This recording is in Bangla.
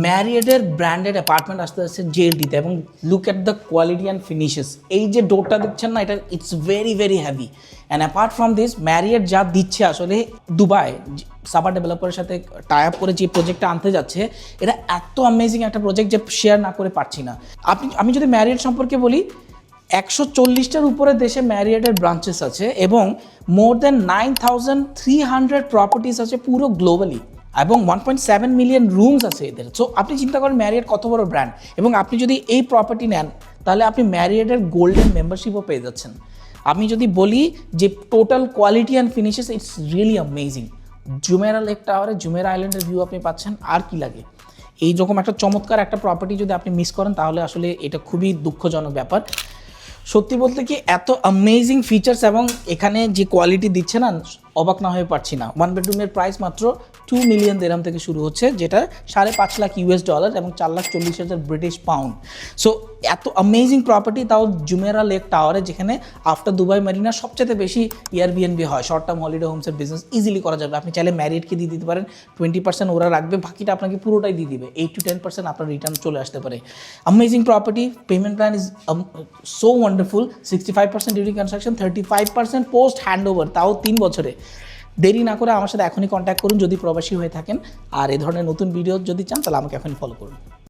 ম্যারিয়েটের ব্র্যান্ডেড অ্যাপার্টমেন্ট আসতে যাচ্ছে জেএলটিতে, এবং look at the quality and finishes. এই যে ডোরটা দেখছেন না, এটা it's very very heavy. And apart from this, Marriott যা দিচ্ছে আসলে, দুবাই সাবা ডেভেলপারের সাথে টাই আপ করে যে প্রজেক্টটা আনতে যাচ্ছে, এটা এত অ্যামেজিং একটা প্রজেক্ট যে শেয়ার না করে পারছি না। আমি যদি ম্যারিয়েট সম্পর্কে বলি, 140টার উপরে দেশে ম্যারিয়েটের ব্রাঞ্চেস আছে এবং মোর দ্যান 9300 প্রপার্টিস আছে পুরো গ্লোবালি, এবং 1.7 মিলিয়ন রুমস আছে এদের। সো আপনি চিন্তা করেন ম্যারিয়েট কত বড় ব্র্যান্ড, এবং আপনি যদি এই প্রপার্টি নেন তাহলে আপনি ম্যারিয়েটের গোল্ডেন মেম্বারশিপও পেয়ে যাচ্ছেন। আমি যদি বলি যে total quality and finishes, it's really amazing. Jumeirah lake টাওয়ারে জুমেরা আইল্যান্ডের ভিউ আপনি পাচ্ছেন, আর কি লাগে। এই রকম একটা চমৎকার একটা প্রপার্টি যদি আপনি মিস করেন তাহলে আসলে এটা খুবই দুঃখজনক ব্যাপার। সত্যি বলতে কি, এত অ্যামেজিং ফিচার্স এবং এখানে যে কোয়ালিটি দিচ্ছে না, অবাক না হয়ে পারছি না। ওয়ান বেডরুমের প্রাইস মাত্র 2 মিলিয়ন দিরহাম থেকে শুরু হচ্ছে, যেটা $5.5 লাখ US এবং 4,40,000 ব্রিটিশ পাউন্ড। সো এত অ্যামেজিং প্রপার্টি, তাও জুমেরা লেক টাওয়ারে, যেখানে আফটার দুবাই মেরিনা সবচেয়ে বেশি এয়ারবিএনবি হয়। শর্ট টার্ম হলিডে হোমসের বিজনেস ইজিলি করা যাবে। আপনি চাইলে ম্যারিয়েটকে দিয়ে দিতে পারেন, 20% ওরা রাখবে, বাকিটা আপনাকে পুরোটাই দিয়ে দিবে। 8 to 10% আপনার রিটার্ন চলে আসতে পারে। Amazing property, payment plan is so wonderful. 65% during construction, 35% post hand over, তাও 3 বছরে। দেরি না করে আমার সাথে এখনই কন্ট্যাক্ট করুন যদি প্রবাসী হয়ে থাকেন। আর এই ধরনের নতুন ভিডিও যদি চান তাহলে আমাকে এখনই ফলো করুন।